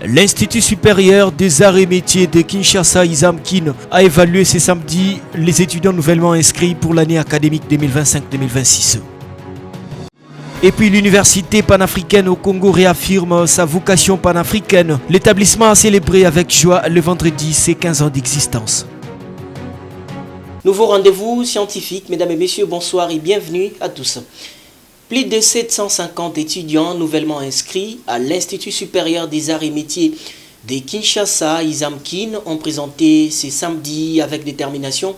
L'Institut supérieur des arts et métiers de Kinshasa, ISAMKIN, a évalué ce samedi les étudiants nouvellement inscrits pour l'année académique 2025-2026. Et puis l'université panafricaine au Congo réaffirme sa vocation panafricaine. L'établissement a célébré avec joie le vendredi ses 15 ans d'existence. Nouveau rendez-vous scientifique, mesdames et messieurs, bonsoir et bienvenue à tous. Plus de 750 étudiants nouvellement inscrits à l'Institut supérieur des arts et métiers de Kinshasa, ISAMKIN, ont présenté ce samedi avec détermination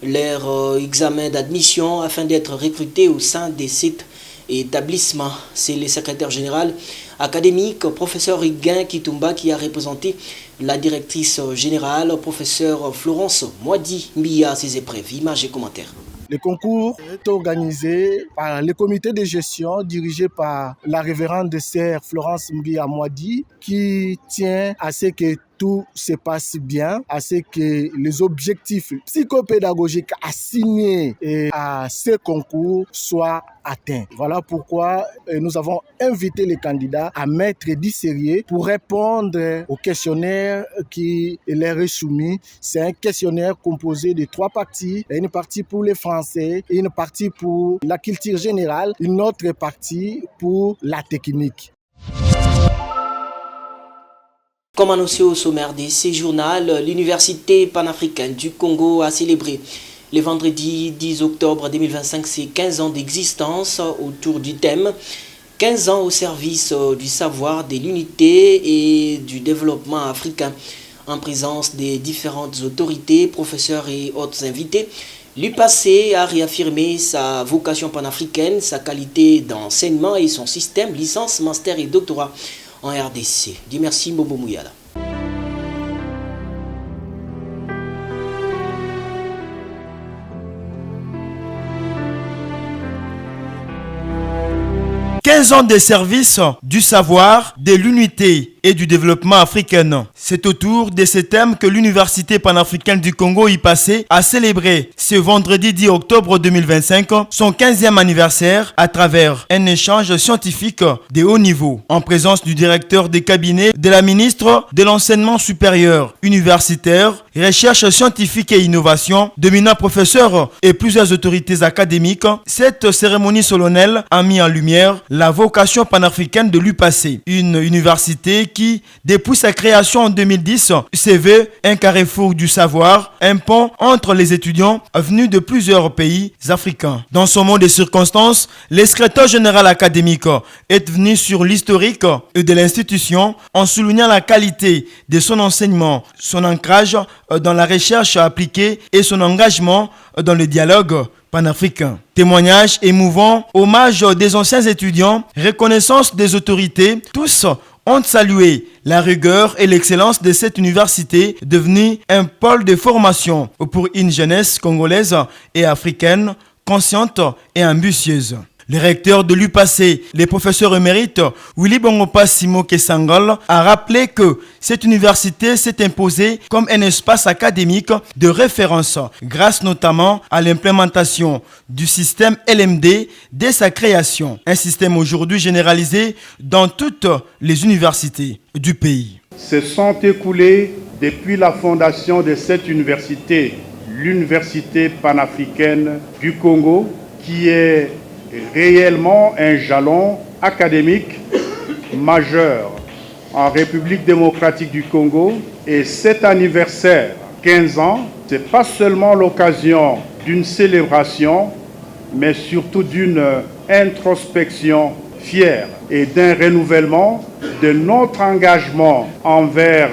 leur examen d'admission afin d'être recrutés au sein de cet établissement. C'est le secrétaire général académique, professeur Riguin Kitumba, qui a représenté la directrice générale, professeur Florence Moadi Mbia, à ces épreuves. Images et commentaires. Le concours est organisé par le comité de gestion dirigé par la révérende sœur Florence Mbia Moadi, qui tient à ce que tout se passe bien, à ce que les objectifs psychopédagogiques assignés à ce concours soient atteints. Voilà pourquoi nous avons invité les candidats à mettre du sérieux pour répondre au questionnaire qui leur est soumis. C'est un questionnaire composé de 3 parties, une partie pour les Français, une partie pour la culture générale, une autre partie pour la technique. Comme annoncé au sommaire de ce journal, l'Université panafricaine du Congo a célébré le vendredi 10 octobre 2025 ses 15 ans d'existence autour du thème 15 ans au service du savoir, de l'unité et du développement africain. En présence des différentes autorités, professeurs et autres invités, l'UPAC a réaffirmé sa vocation panafricaine, sa qualité d'enseignement et son système licence, master et doctorat en RDC. Dis merci Bobo Mouyala. « 15 ans de service du savoir, de l'unité et du développement africain. » C'est autour de ce thème que l'Université panafricaine du Congo IPAC a célébré ce vendredi 10 octobre 2025 son 15e anniversaire à travers un échange scientifique de haut niveau en présence du directeur des cabinets de la ministre de l'enseignement supérieur, universitaire, recherche scientifique et innovation, d'éminents professeurs et plusieurs autorités académiques. Cette cérémonie solennelle a mis en lumière la vocation panafricaine de l'UPAC, une université qui, depuis sa création en 2010, se veut un carrefour du savoir, un pont entre les étudiants venus de plusieurs pays africains. Dans ce monde de circonstances, le secrétaire général académique est venu sur l'historique de l'institution en soulignant la qualité de son enseignement, son ancrage dans la recherche appliquée et son engagement dans le dialogue panafricain. Témoignages émouvants, hommage des anciens étudiants, reconnaissance des autorités, tous ont salué la rigueur et l'excellence de cette université devenue un pôle de formation pour une jeunesse congolaise et africaine consciente et ambitieuse. Le recteur de l'UPAC, le professeur émérite Willy Bongopa Simo Kesangol, a rappelé que cette université s'est imposée comme un espace académique de référence grâce notamment à l'implémentation du système LMD dès sa création, un système aujourd'hui généralisé dans toutes les universités du pays. Se sont écoulés depuis la fondation de cette université, l'Université panafricaine du Congo, qui est réellement un jalon académique majeur en République démocratique du Congo. Et cet anniversaire, 15 ans, ce n'est pas seulement l'occasion d'une célébration, mais surtout d'une introspection fière et d'un renouvellement de notre engagement envers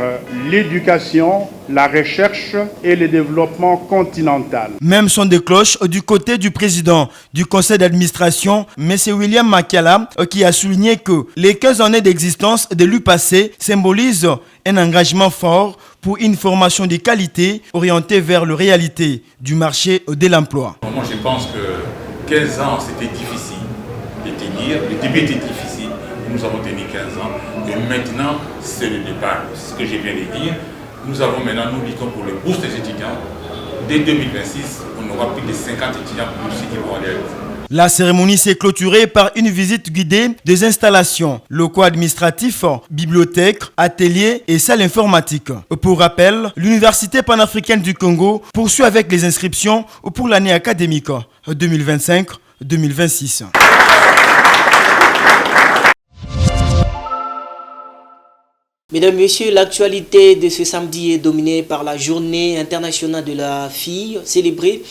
l'éducation, la recherche et le développement continental. Même son de cloche du côté du président du conseil d'administration, M. William Makiala, qui a souligné que les 15 années d'existence de l'UPAC symbolisent un engagement fort pour une formation de qualité orientée vers la réalité du marché de l'emploi. Moi, je pense que 15 ans, c'était difficile de tenir. Le début était difficile. Nous avons tenu 15 ans. Et maintenant, c'est le départ. C'est ce que je viens de dire. Nous luttons pour les bourses des étudiants. Dès 2026, on aura plus de 50 étudiants boursiers qui vont aller. La cérémonie s'est clôturée par une visite guidée des installations, locaux administratifs, bibliothèques, ateliers et salles informatiques. Pour rappel, l'Université panafricaine du Congo poursuit avec les inscriptions pour l'année académique 2025-2026. Mesdames, Messieurs, l'actualité de ce samedi est dominée par la Journée internationale de la fille, célébrée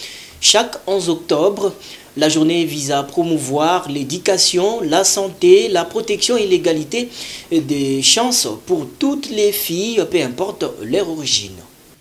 chaque 11 octobre. La journée vise à promouvoir l'éducation, la santé, la protection et l'égalité des chances pour toutes les filles, peu importe leur origine.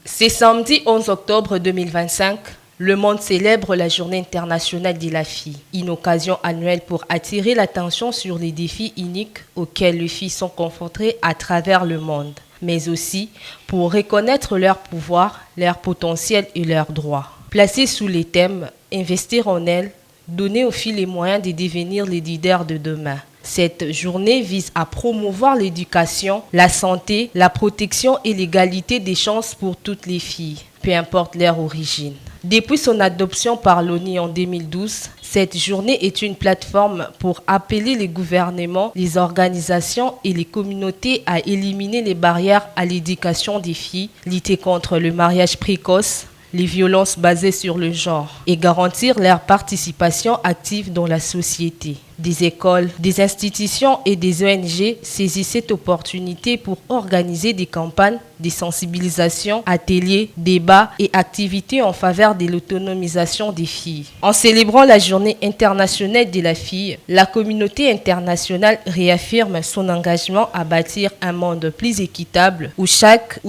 C'est samedi 11 octobre 2025. Le monde célèbre la Journée internationale de la fille, une occasion annuelle pour attirer l'attention sur les défis uniques auxquels les filles sont confrontées à travers le monde, mais aussi pour reconnaître leur pouvoir, leur potentiel et leurs droits. Placés sous les thèmes « Investir en elles », donner aux filles les moyens de devenir les leaders de demain. Cette journée vise à promouvoir l'éducation, la santé, la protection et l'égalité des chances pour toutes les filles, peu importe leur origine. Depuis son adoption par l'ONU en 2012, cette journée est une plateforme pour appeler les gouvernements, les organisations et les communautés à éliminer les barrières à l'éducation des filles, lutter contre le mariage précoce, les violences basées sur le genre et garantir leur participation active dans la société. Des écoles, des institutions et des ONG saisissent cette opportunité pour organiser des campagnes de sensibilisation, ateliers, débats et activités en faveur de l'autonomisation des filles. En célébrant la Journée internationale de la fille, la communauté internationale réaffirme son engagement à bâtir un monde plus équitable où chaque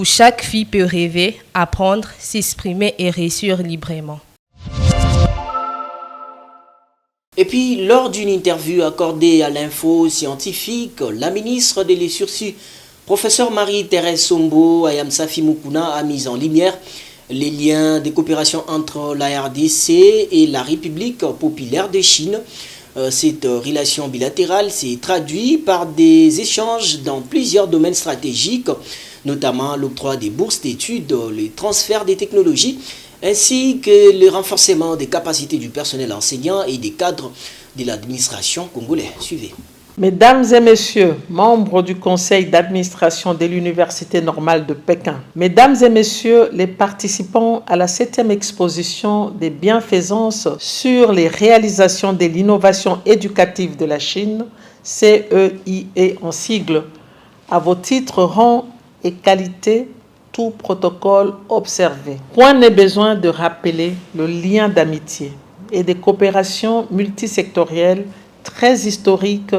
fille peut rêver, apprendre, s'exprimer et réussir librement. Et puis, lors d'une interview accordée à l'Info Scientifique, la ministre des Sursis, professeure Marie-Thérèse Sombo Ayamsafi Mukuna, a mis en lumière les liens de coopération entre la RDC et la République populaire de Chine. Cette relation bilatérale s'est traduite par des échanges dans plusieurs domaines stratégiques, notamment l'octroi des bourses d'études, le transfert des technologies, ainsi que le renforcement des capacités du personnel enseignant et des cadres de l'administration congolaise. Suivez. Mesdames et messieurs, membres du conseil d'administration de l'Université normale de Pékin, mesdames et messieurs les participants à la 7e exposition des bienfaisances sur les réalisations de l'innovation éducative de la Chine, CEIE en sigle, à vos titres, rangs et qualités, tout protocole observé. Point n'est besoin de rappeler le lien d'amitié et de coopération multisectorielle très historiques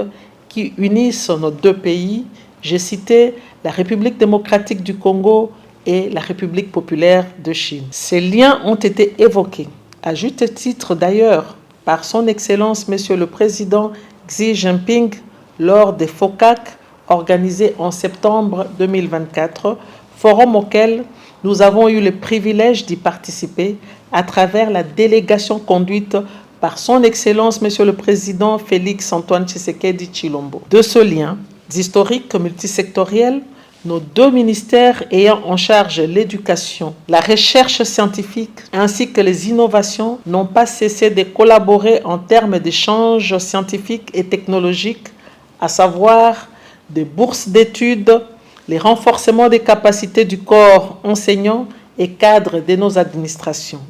qui unissent nos deux pays. J'ai cité la République démocratique du Congo et la République populaire de Chine. Ces liens ont été évoqués, à juste titre d'ailleurs, par son Excellence Monsieur le Président Xi Jinping lors des FOCAC organisés en septembre 2024, forum auquel nous avons eu le privilège d'y participer à travers la délégation conduite par son Excellence Monsieur le Président Félix Antoine Tshisekedi Tshilombo. De ce lien historique multisectoriel, nos deux ministères ayant en charge l'éducation, la recherche scientifique ainsi que les innovations n'ont pas cessé de collaborer en termes d'échanges scientifiques et technologiques, à savoir des bourses d'études, les renforcements des capacités du corps enseignant et cadre de nos administrations.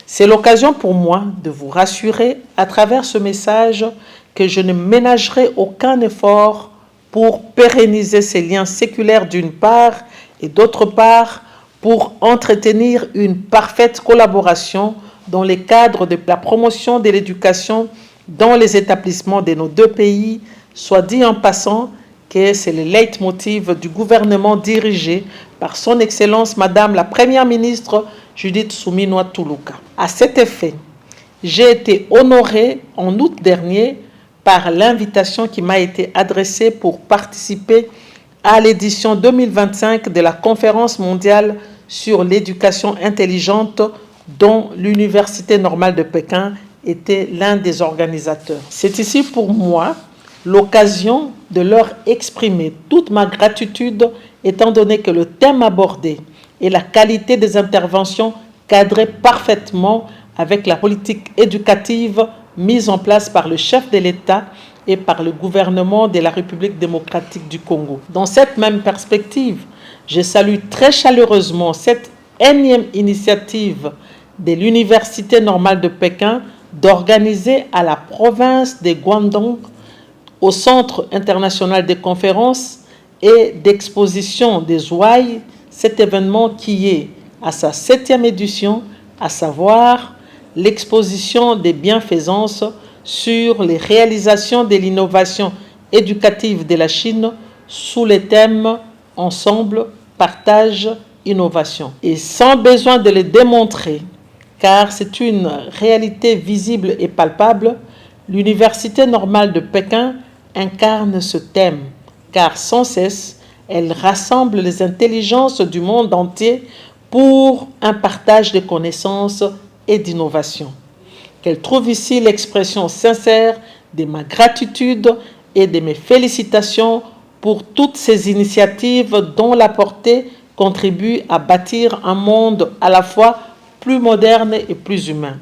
C'est l'occasion pour moi de vous rassurer à travers ce message que je ne ménagerai aucun effort pour pérenniser ces liens séculaires d'une part et d'autre part pour entretenir une parfaite collaboration dans le cadre de la promotion de l'éducation dans les établissements de nos deux pays, soit dit en passant que c'est le leitmotiv du gouvernement dirigé par son Excellence Madame la Première ministre Judith Suminwa Tuluka. À cet effet, j'ai été honoré en août dernier par l'invitation qui m'a été adressée pour participer à l'édition 2025 de la Conférence mondiale sur l'éducation intelligente dont l'Université normale de Pékin était l'un des organisateurs. C'est ici pour moi l'occasion de leur exprimer toute ma gratitude étant donné que le thème abordé et la qualité des interventions cadraient parfaitement avec la politique éducative mises en place par le chef de l'État et par le gouvernement de la République démocratique du Congo. Dans cette même perspective, je salue très chaleureusement cette énième initiative de l'Université normale de Pékin d'organiser à la province de Guangdong, au Centre international des conférences et d'exposition des Ouailles, cet événement qui est à sa 7e édition, à savoir l'exposition des bienfaisances sur les réalisations de l'innovation éducative de la Chine sous les thèmes Ensemble, Partage, Innovation. Et sans besoin de les démontrer, car c'est une réalité visible et palpable, l'Université normale de Pékin incarne ce thème, car sans cesse, elle rassemble les intelligences du monde entier pour un partage de connaissances et d'innovation. Qu'elle trouve ici l'expression sincère de ma gratitude et de mes félicitations pour toutes ces initiatives dont la portée contribue à bâtir un monde à la fois plus moderne et plus humain.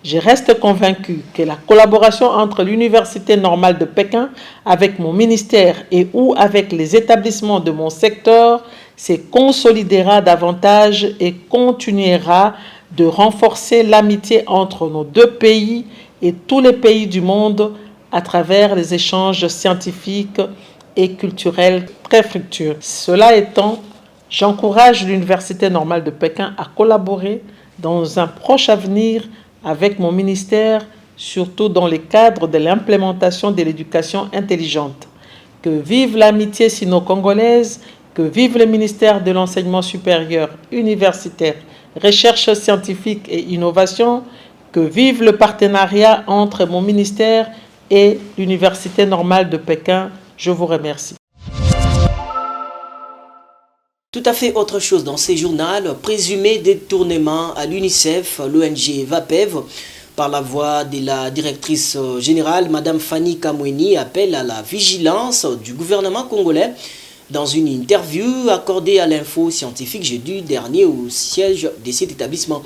Je reste convaincu que la collaboration entre l'Université normale de Pékin avec mon ministère et ou avec les établissements de mon secteur se consolidera davantage et continuera de renforcer l'amitié entre nos deux pays et tous les pays du monde à travers les échanges scientifiques et culturels très fructueux. Cela étant, j'encourage l'Université normale de Pékin à collaborer dans un proche avenir avec mon ministère, surtout dans le cadre de l'implémentation de l'éducation intelligente. Que vive l'amitié sino-congolaise, que vive le ministère de l'enseignement supérieur, universitaire, recherche scientifique et innovation, que vive le partenariat entre mon ministère et l'Université normale de Pékin. Je vous remercie. Tout à fait autre chose dans ces journaux, présumé détournement à l'UNICEF, l'ONG VAPEV, par la voix de la directrice générale, Madame Fanny Kamweni, appelle à la vigilance du gouvernement congolais dans une interview accordée à l'info scientifique jeudi dernier au siège de cet établissement.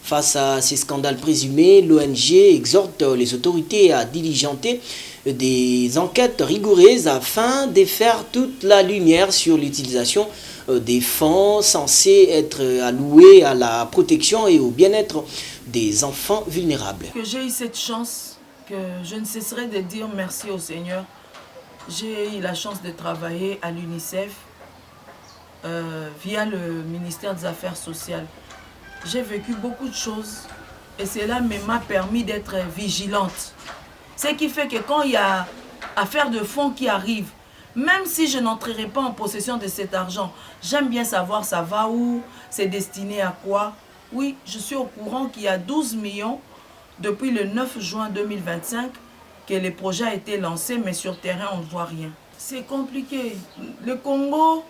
Face à ces scandales présumés, l'ONG exhorte les autorités à diligenter des enquêtes rigoureuses afin de faire toute la lumière sur l'utilisation des fonds censés être alloués à la protection et au bien-être des enfants vulnérables. Que j'ai eu cette chance, que je ne cesserai de dire merci au Seigneur. J'ai eu la chance de travailler à l'UNICEF via le ministère des Affaires sociales. J'ai vécu beaucoup de choses et cela m'a permis d'être vigilante. Ce qui fait que quand il y a affaire de fonds qui arrivent, même si je n'entrerai pas en possession de cet argent, j'aime bien savoir ça va où, c'est destiné à quoi. Oui, je suis au courant qu'il y a 12 millions depuis le 9 juin 2025 que le projet a été lancé, mais sur terrain, on ne voit rien. C'est compliqué. Le Congo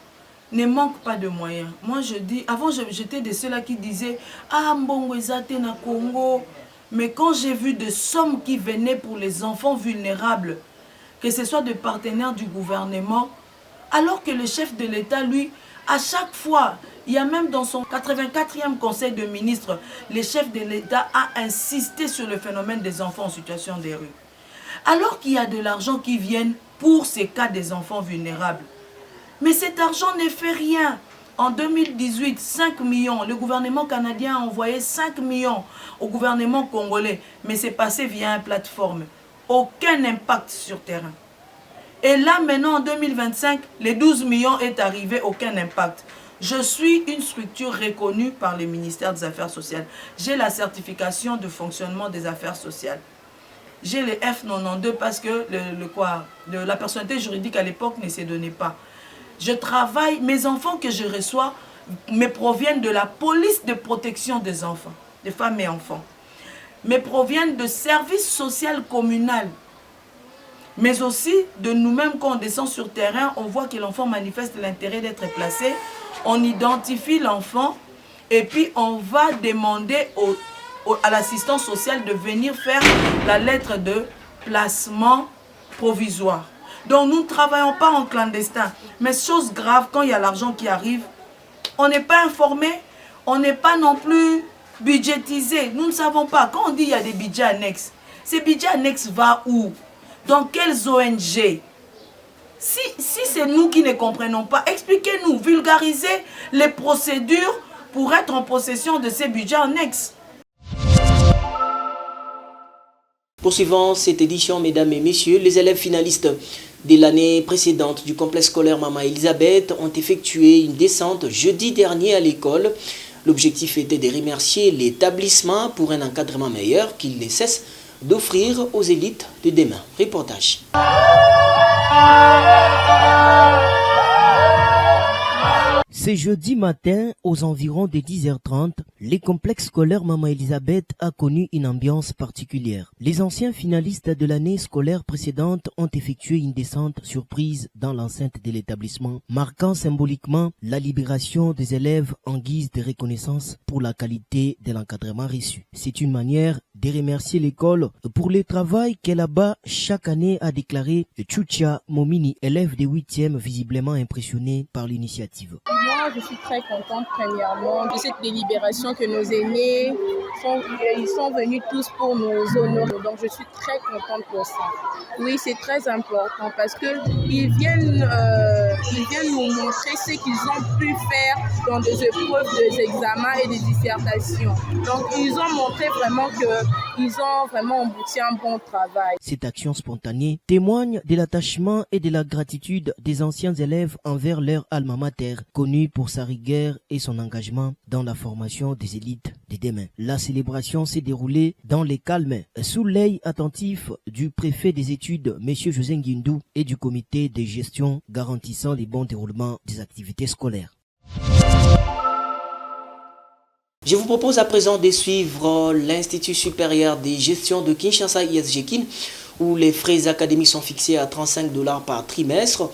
ne manque pas de moyens. Moi, je dis, avant, j'étais de ceux-là qui disaient « Ah, Mbongo ezate na Congo ». Mais quand j'ai vu des sommes qui venaient pour les enfants vulnérables, que ce soit des partenaires du gouvernement, alors que le chef de l'État, lui, à chaque fois, il y a même dans son 84e conseil de ministres, le chef de l'État a insisté sur le phénomène des enfants en situation de rue. Alors qu'il y a de l'argent qui vient pour ces cas des enfants vulnérables. Mais cet argent ne fait rien. En 2018, 5 millions, le gouvernement canadien a envoyé 5 millions au gouvernement congolais, mais c'est passé via une plateforme. Aucun impact sur terrain. Et là, maintenant, en 2025, les 12 millions est arrivé, aucun impact. Je suis une structure reconnue par le ministère des Affaires sociales. J'ai la certification de fonctionnement des affaires sociales. J'ai le F92 parce que la personnalité juridique à l'époque ne se donnait pas. Je travaille, mes enfants que je reçois me proviennent de la police de protection des enfants, des femmes et enfants. Mais proviennent de services sociaux communaux. Mais aussi de nous-mêmes, quand on descend sur terrain, on voit que l'enfant manifeste l'intérêt d'être placé. On identifie l'enfant et puis on va demander à l'assistance sociale de venir faire la lettre de placement provisoire. Donc nous ne travaillons pas en clandestin. Mais chose grave, quand il y a l'argent qui arrive, on n'est pas informé, on n'est pas non plus budgétisé. Nous ne savons pas. Quand on dit qu'il y a des budgets annexes, Ce budget annexe va où? Dans quelles ONG? Si c'est nous qui ne comprenons pas, expliquez-nous, vulgarisez les procédures pour être en possession de ces budgets annexes. Poursuivant cette édition, mesdames et messieurs, les élèves finalistes de l'année précédente du complexe scolaire Maman Elisabeth ont effectué une descente jeudi dernier à l'école. L'objectif était de remercier l'établissement pour un encadrement meilleur qu'il ne cesse d'offrir aux élites de demain. Reportage. C'est jeudi matin, aux environs de 10h30, le complexe scolaire Maman Elisabeth a connu une ambiance particulière. Les anciens finalistes de l'année scolaire précédente ont effectué une descente surprise dans l'enceinte de l'établissement, marquant symboliquement la libération des élèves en guise de reconnaissance pour la qualité de l'encadrement reçu. C'est une manière de remercier l'école pour le travail qu'elle abat chaque année, a déclaré Chucha Momini, élève de 8e, visiblement impressionné par l'initiative. Moi, je suis très contente premièrement de cette délibération que nos aînés sont venus tous pour nous honorer. Donc, je suis très contente pour ça. Oui, c'est très important parce qu'ils viennent nous montrer ce qu'ils ont pu faire dans des épreuves, des examens et des dissertations. Donc, ils ont montré vraiment qu'ils ont vraiment embouti un bon travail. Cette action spontanée témoigne de l'attachement et de la gratitude des anciens élèves envers leur alma mater, connue pour sa rigueur et son engagement dans la formation des élites de demain. La célébration s'est déroulée dans les calmes, sous l'œil attentif du préfet des études, M. José Nguindou, et du comité de gestion garantissant les bons déroulements des activités scolaires. Je vous propose à présent de suivre l'Institut supérieur de gestion de Kinshasa ISGKIN, où les frais académiques sont fixés à $35 par trimestre.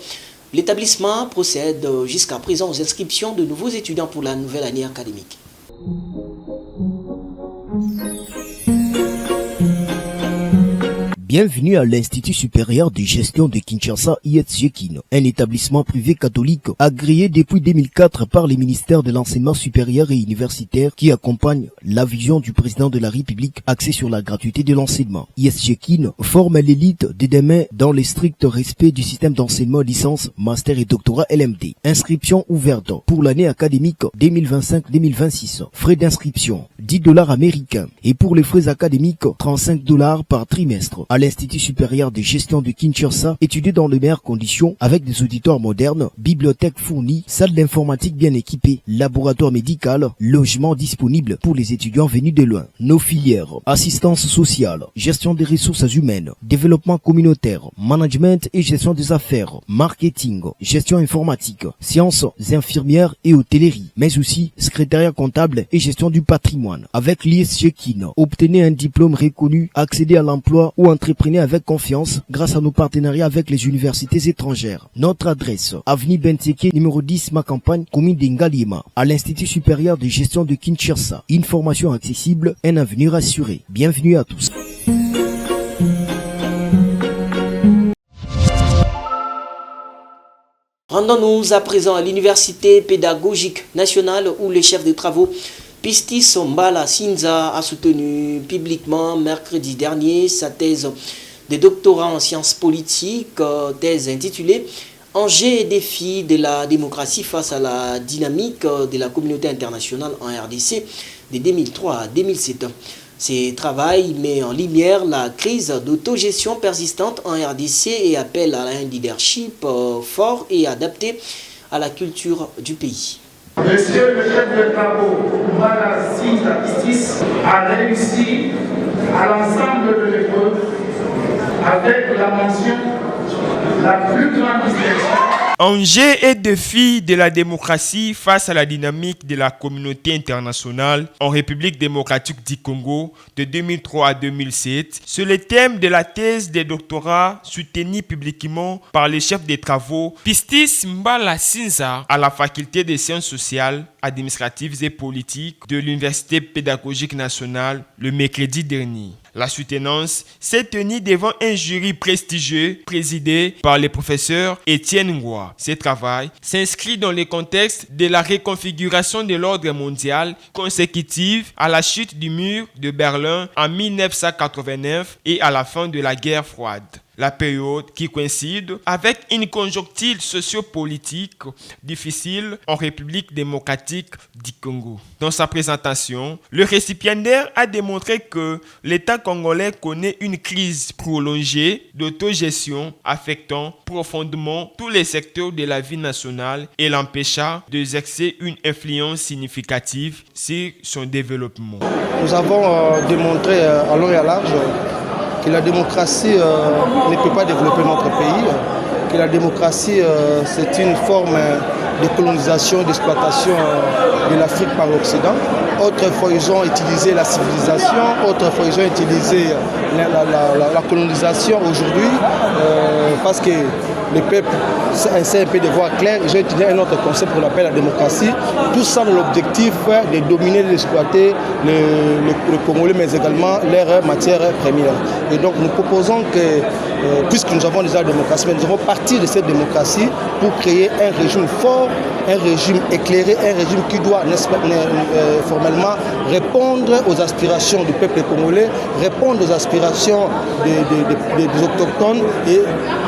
L'établissement procède jusqu'à présent aux inscriptions de nouveaux étudiants pour la nouvelle année académique. Bienvenue à l'Institut supérieur de gestion de Kinshasa ISGKIN, un établissement privé catholique agréé depuis 2004 par les ministères de l'enseignement supérieur et universitaire qui accompagne la vision du président de la République axée sur la gratuité de l'enseignement. ISGKIN forme l'élite de demain dans le strict respect du système d'enseignement licence, master et doctorat LMD. Inscription ouverte pour l'année académique 2025-2026. Frais d'inscription $10 américains et pour les frais académiques $35 par trimestre. À l'Institut supérieur de gestion de Kinshasa, étudié dans les meilleures conditions avec des auditoires modernes, bibliothèque fournie, salle d'informatique bien équipée, laboratoire médical, logement disponible pour les étudiants venus de loin. Nos filières: assistance sociale, gestion des ressources humaines, développement communautaire, management et gestion des affaires, marketing, gestion informatique, sciences infirmières et hôtellerie, mais aussi secrétariat comptable et gestion du patrimoine. Avec l'ISGKIN, obtenez un diplôme reconnu, accédez à l'emploi ou entreprenez avec confiance grâce à nos partenariats avec les universités étrangères. Notre adresse: avenue Benteke, numéro 10, Macampagne, commune d'Ingaliema, à l'Institut supérieur de gestion de Kinshasa. Une formation accessible, un avenir assuré. Bienvenue à tous. Rendons-nous à présent à l'Université pédagogique nationale où le chef de travaux Pistis Mbala Sinza a soutenu publiquement mercredi dernier sa thèse de doctorat en sciences politiques, thèse intitulée « Enjeux et défis de la démocratie face à la dynamique de la communauté internationale en RDC de 2003 à 2007 ». Ce travail met en lumière la crise d'autogestion persistante en RDC et appelle à un leadership fort et adapté à la culture du pays. Monsieur le chef de travaux, Mbala Sinza Pistis, a réussi à l'ensemble de l'épreuve avec la mention la plus grande distinction. Enjeux et défis de la démocratie face à la dynamique de la communauté internationale en République démocratique du Congo de 2003 à 2007, c'est le thème de la thèse de doctorat soutenue publiquement par le chef des travaux Pistis Mbala Sinza à la faculté des sciences sociales, administratives et politiques de l'Université pédagogique nationale le mercredi dernier. La soutenance s'est tenue devant un jury prestigieux présidé par le professeur Étienne Ngoua. Ce travail s'inscrit dans le contexte de la reconfiguration de l'ordre mondial consécutive à la chute du mur de Berlin en 1989 et à la fin de la guerre froide. La période qui coïncide avec une conjoncture sociopolitique difficile en République démocratique du Congo. Dans sa présentation, le récipiendaire a démontré que l'État congolais connaît une crise prolongée d'autogestion affectant profondément tous les secteurs de la vie nationale et l'empêcha d'exercer une influence significative sur son développement. Nous avons démontré à long et à large que la démocratie ne peut pas développer notre pays, que la démocratie c'est une forme de colonisation, d'exploitation de l'Afrique par l'Occident. Autrefois, ils ont utilisé la civilisation, autrefois, ils ont utilisé la colonisation. Aujourd'hui, parce que le peuple essaie un peu de voir clair, ils ont utilisé un autre concept qu'on appelle la démocratie. Tout ça dans l'objectif de dominer, d'exploiter le Congolais, mais également leurs matières premières. Et donc nous proposons que, puisque nous avons déjà la démocratie, mais nous devons partir de cette démocratie pour créer un régime fort, un régime éclairé, un régime qui doit formellement répondre aux aspirations du peuple congolais, répondre aux aspirations des autochtones et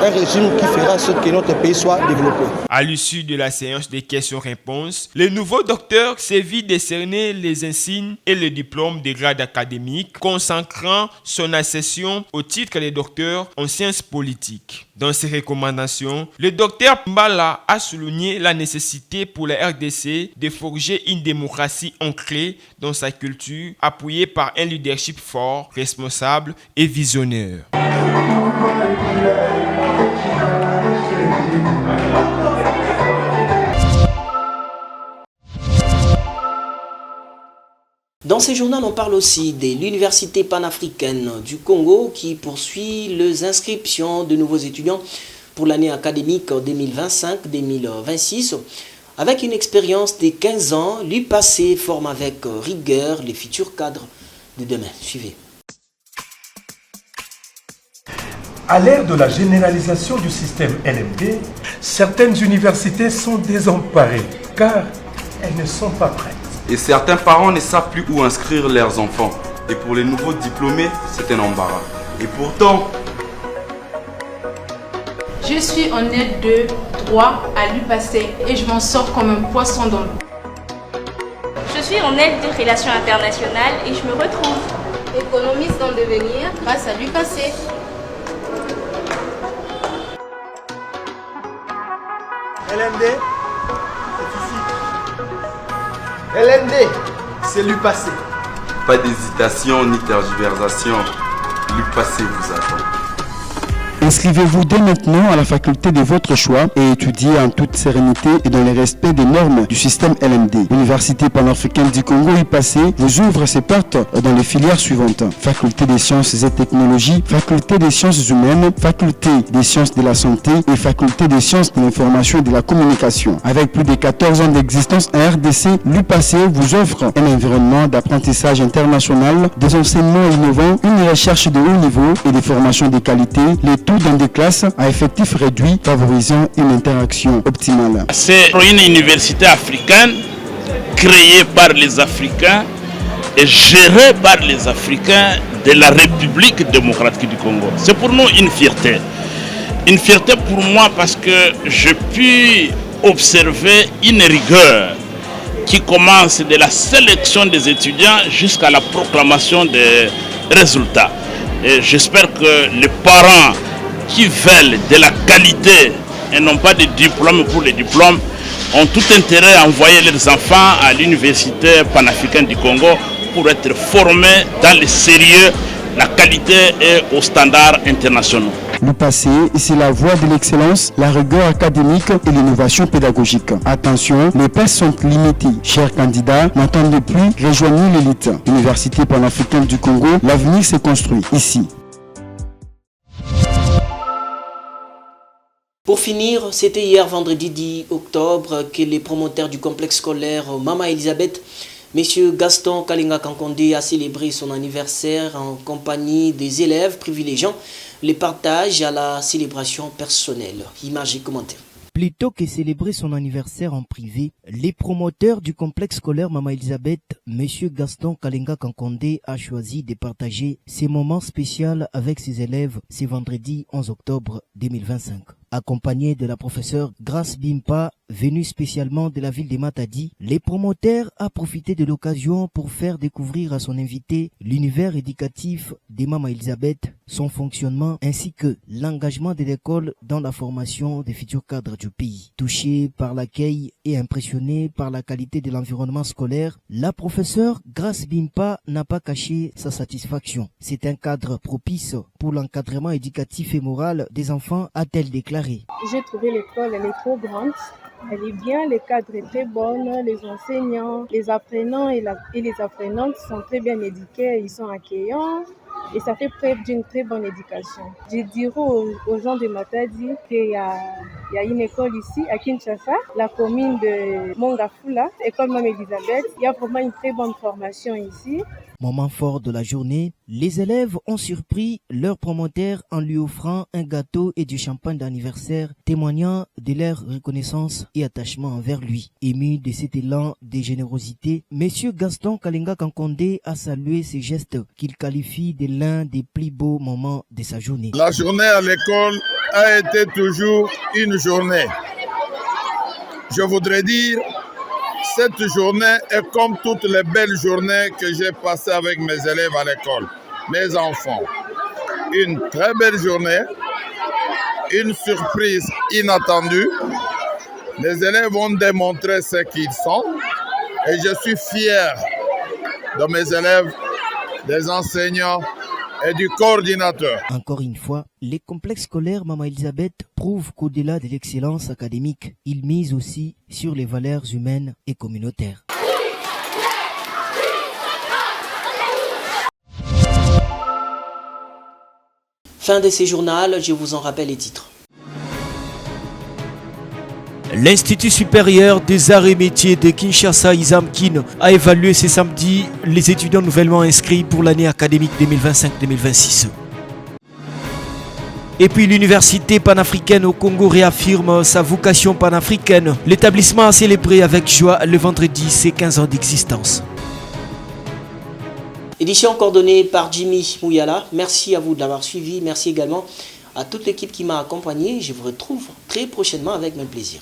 un régime qui fera ce que notre pays soit développé. À l'issue de la séance des questions-réponses, le nouveau docteur s'est vu décerner les insignes et le diplôme de grade académique, consacrant son accession au titre de docteur en sciences politiques. Dans ses recommandations, le docteur Mbala a souligné la nécessité pour la RDC de forger une démocratie ancrée dans sa culture, appuyée par un leadership fort, responsable et visionnaire. Dans ces journaux, on parle aussi de l'Université panafricaine du Congo qui poursuit les inscriptions de nouveaux étudiants pour l'année académique 2025-2026. Avec une expérience de 15 ans, l'UPAC forme avec rigueur les futurs cadres de demain. Suivez. À l'ère de la généralisation du système LMD, certaines universités sont désemparées car elles ne sont pas prêtes. Et certains parents ne savent plus où inscrire leurs enfants. Et pour les nouveaux diplômés, c'est un embarras. Et pourtant... Je suis en aide de droit à l'UPAC et je m'en sors comme un poisson dans l'eau. Je suis en aide de relations internationales et je me retrouve économiste dans le devenir grâce à l'UPAC. LMD, c'est ici. LMD, c'est l'UPAC. Pas d'hésitation ni tergiversation, l'UPAC vous attend. Inscrivez-vous dès maintenant à la faculté de votre choix et étudiez en toute sérénité et dans le respect des normes du système LMD. L'Université panafricaine du Congo UPAC vous ouvre ses portes dans les filières suivantes. Faculté des sciences et technologies, faculté des sciences humaines, faculté des sciences de la santé et faculté des sciences de l'information et de la communication. Avec plus de 14 ans d'existence à RDC, l'UPAC vous offre un environnement d'apprentissage international, des enseignements innovants, une recherche de haut niveau et des formations de qualité, les tout dans des classes à effectifs réduits, favorisant une interaction optimale. C'est une université africaine créée par les Africains et gérée par les Africains de la République démocratique du Congo. C'est pour nous une fierté. Une fierté pour moi parce que je puis observer une rigueur qui commence de la sélection des étudiants jusqu'à la proclamation des résultats. Et j'espère que les parents qui veulent de la qualité et non pas de diplômes pour les diplômes ont tout intérêt à envoyer leurs enfants à l'Université panafricaine du Congo pour être formés dans le sérieux, la qualité et aux standards internationaux. L'UPAC, c'est la voie de l'excellence, la rigueur académique et l'innovation pédagogique. Attention, les places sont limitées. Chers candidats, n'attendez plus, rejoignez l'élite. L'Université panafricaine du Congo, l'avenir s'est construit ici. Pour finir, c'était hier vendredi 10 octobre que les promoteurs du complexe scolaire Mama Elisabeth Monsieur Gaston Kalinga Kankonde a célébré son anniversaire en compagnie des élèves, privilégiant les partages à la célébration personnelle. Images et commentaires. Plutôt que célébrer son anniversaire en privé, les promoteurs du complexe scolaire Mama Elisabeth, Monsieur Gaston Kalinga Kankonde, a choisi de partager ces moments spéciaux avec ses élèves ce vendredi 11 octobre 2025. Accompagné de la professeure Grace Bimpa, venue spécialement de la ville de Matadi, les promoteurs ont profité de l'occasion pour faire découvrir à son invité l'univers éducatif de Mama Elisabeth, son fonctionnement ainsi que l'engagement de l'école dans la formation des futurs cadres du pays. Touché par l'accueil et impressionné par la qualité de l'environnement scolaire, la professeure Grace Bimpa n'a pas caché sa satisfaction. C'est un cadre propice pour l'encadrement éducatif et moral des enfants, a-t-elle déclaré. J'ai trouvé l'école, elle est trop grande. Elle est bien, le cadre est très bon, les enseignants, les apprenants et les apprenantes sont très bien éduqués, ils sont accueillants et ça fait preuve d'une très bonne éducation. Je dirais aux gens de Matadi qu'il y a une école ici à Kinshasa, la commune de Mongafula, école Mama Elisabeth. Il y a vraiment une très bonne formation ici. Moment fort de la journée, les élèves ont surpris leur promoteur en lui offrant un gâteau et du champagne d'anniversaire, témoignant de leur reconnaissance et attachement envers lui. Ému de cet élan de générosité, Monsieur Gaston Kalinga Kankonde a salué ces gestes qu'il qualifie de l'un des plus beaux moments de sa journée. La journée à l'école a été toujours une journée. Je voudrais dire, cette journée est comme toutes les belles journées que j'ai passées avec mes élèves à l'école, mes enfants. Une très belle journée, une surprise inattendue. Les élèves ont démontré ce qu'ils sont et je suis fier de mes élèves, des enseignants et du coordinateur. Encore une fois, les complexes scolaires Mama Elisabeth prouvent qu'au-delà de l'excellence académique, ils misent aussi sur les valeurs humaines et communautaires. Fin de ces journaux, je vous en rappelle les titres. L'Institut supérieur des arts et métiers de Kinshasa, ISAMKIN, a évalué ce samedi les étudiants nouvellement inscrits pour l'année académique 2025-2026. Et puis l'université panafricaine au Congo réaffirme sa vocation panafricaine. L'établissement a célébré avec joie le vendredi ses 15 ans d'existence. Édition coordonnée par Jimmy Mouyala. Merci à vous de l'avoir suivi. Merci également à toute l'équipe qui m'a accompagné. Je vous retrouve très prochainement avec même plaisir.